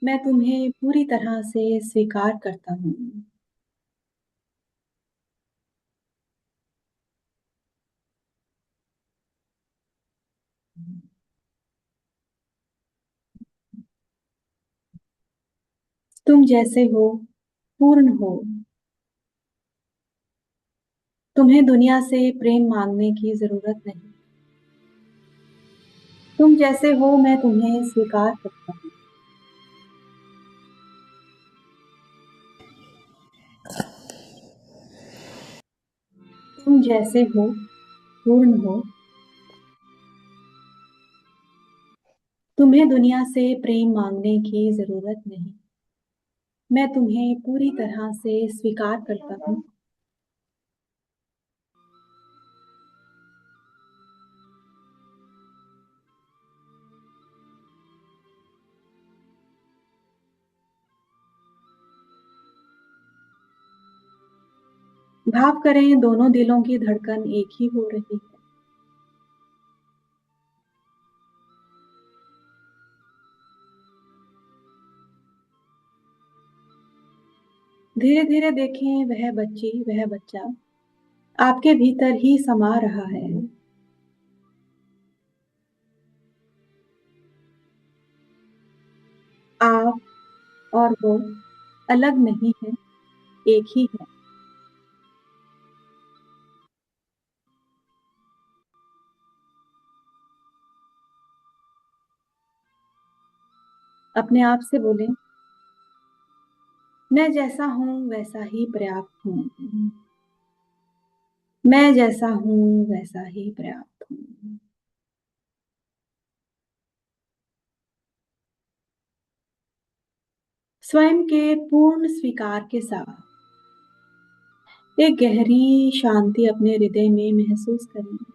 मैं तुम्हें पूरी तरह से स्वीकार करता हूँ। तुम जैसे हो पूर्ण हो। तुम्हें दुनिया से प्रेम मांगने की जरूरत नहीं। तुम जैसे हो, मैं तुम्हें स्वीकार करता हूँ। तुम जैसे हो पूर्ण हो। तुम्हें दुनिया से प्रेम मांगने की जरूरत नहीं। मैं तुम्हें पूरी तरह से स्वीकार करता हूँ। भाव करें, दोनों दिलों की धड़कन एक ही हो रही है। धीरे धीरे देखें, वह बच्ची, वह बच्चा आपके भीतर ही समा रहा है। आप और वो अलग नहीं है, एक ही है। अपने आप से बोलें, मैं जैसा हूं वैसा ही पर्याप्त हूं। मैं जैसा हूं वैसा ही पर्याप्त हूं। स्वयं के पूर्ण स्वीकार के साथ एक गहरी शांति अपने हृदय में महसूस करें।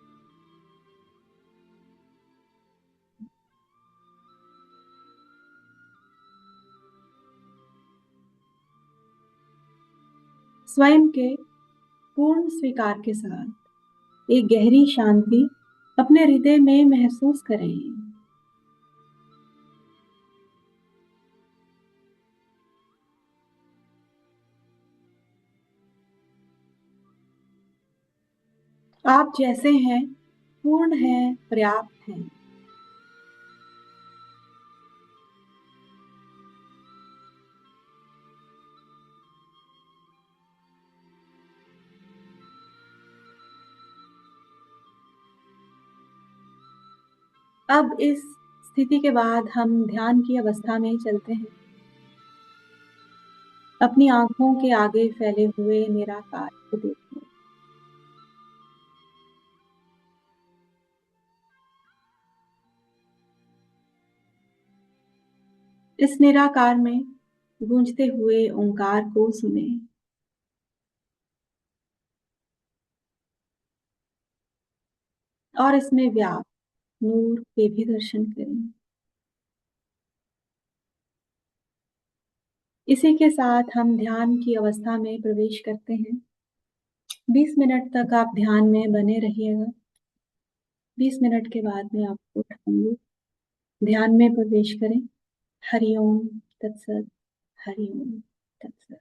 स्वयं के पूर्ण स्वीकार के साथ एक गहरी शांति अपने हृदय में महसूस करें। आप जैसे हैं, पूर्ण हैं, पर्याप्त हैं। अब इस स्थिति के बाद हम ध्यान की अवस्था में चलते हैं। अपनी आंखों के आगे फैले हुए निराकार को देखें। इस निराकार में गूंजते हुए ओंकार को सुने और इसमें व्याप्त नूर के भी दर्शन करें। इसी के साथ हम ध्यान की अवस्था में प्रवेश करते हैं। 20 मिनट तक आप ध्यान में बने रहिएगा। 20 मिनट के बाद में आपको उठाऊंगी। ध्यान में प्रवेश करें। हरिओम तत्सत। हरिओम तत्सत।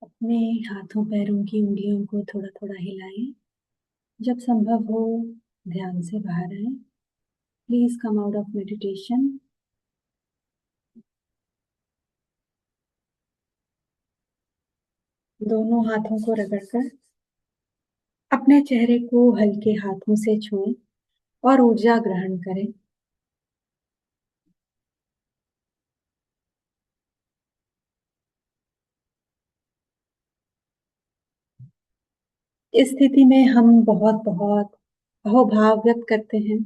अपने हाथों पैरों की उंगलियों को थोड़ा थोड़ा हिलाएं। जब संभव हो ध्यान से बाहर आए। Please come out of meditation. दोनों हाथों को रगड़कर अपने चेहरे को हल्के हाथों से छुएं और ऊर्जा ग्रहण करें। इस स्थिति में हम बहुत बहुत अहोभाव व्यक्त करते हैं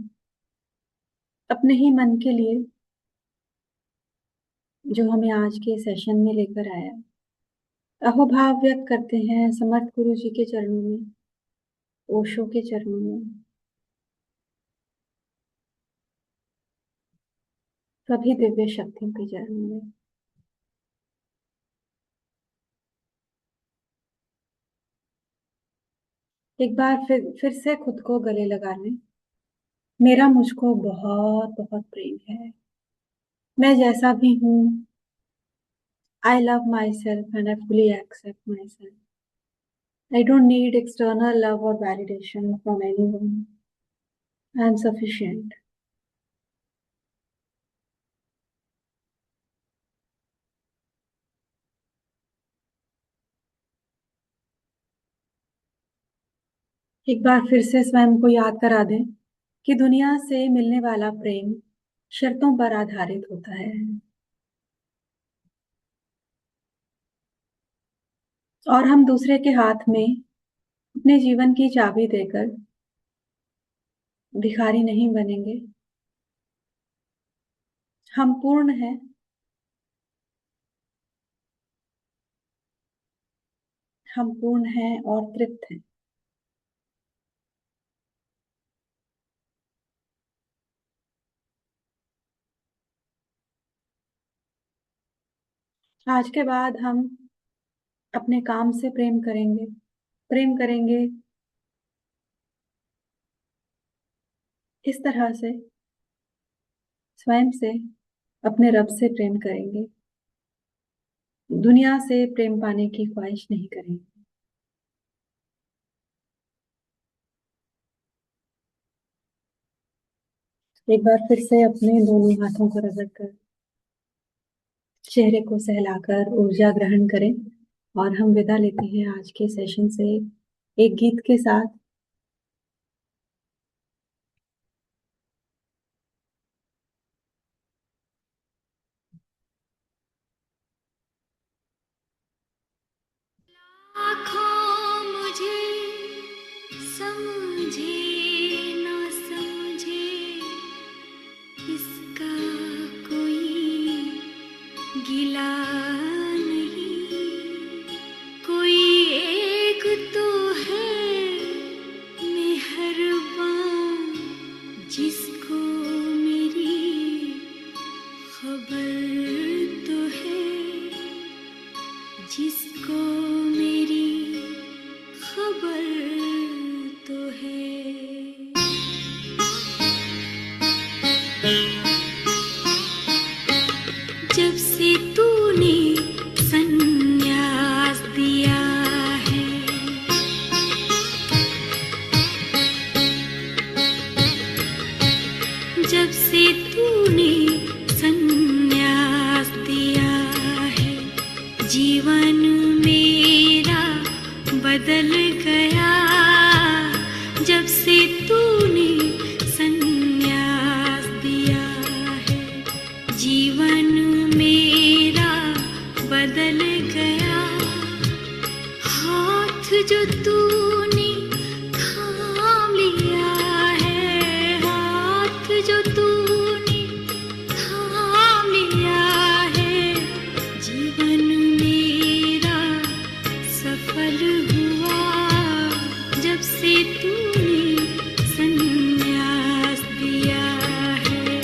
अपने ही मन के लिए, जो हमें आज के सेशन में लेकर आया। अहोभाव व्यक्त करते हैं समर्थ गुरु जी के चरणों में, ओशो के चरणों में, सभी दिव्य शक्तियों के चरणों में। एक बार फिर से खुद को गले लगा लें। मेरा मुझको बहुत बहुत प्रेम है। मैं जैसा भी हूँ, I love myself and I fully accept myself. I don't need external love or validation from anyone. I am sufficient. एक बार फिर से स्वयं को याद करा दें कि दुनिया से मिलने वाला प्रेम शर्तों पर आधारित होता है और हम दूसरे के हाथ में अपने जीवन की चाबी देकर भिखारी नहीं बनेंगे। हम पूर्ण हैं। हम पूर्ण हैं और तृप्त हैं। आज के बाद हम अपने काम से प्रेम करेंगे। प्रेम करेंगे इस तरह से, स्वयं से, अपने रब से प्रेम करेंगे। दुनिया से प्रेम पाने की ख्वाहिश नहीं करेंगे। एक बार फिर से अपने दोनों हाथों को रगड़कर चेहरे को सहलाकर ऊर्जा ग्रहण करें और हम विदा लेते हैं आज के सेशन से एक गीत के साथ। आँखों मुझे समझे ना समझे, इसका कोई गिला नहीं। कोई एक तो है मेहरबान, जिसको मेरी खबर तो है, जिसको मेरी खबर तो है। जब से तूने संन्यास दिया है, जब से तूने संन्यास दिया है, जीवन मेरा बदल गया। जब से तूने संन्यास दिया है, जीवन मेरा बदल गया। हाथ जो तूने थाम लिया है, हाथ जो तूने थाम लिया है, जीवन मेरा सफल हुआ। जब से तूने संन्यास दिया है।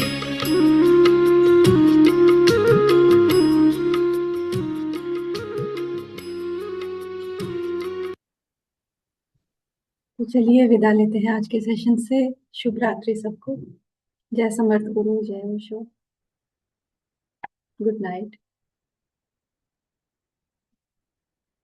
तो चलिए विदा लेते हैं आज के सेशन से। शुभ रात्रि सबको। जय समर्थ गुरु, जय ओशो। Good night.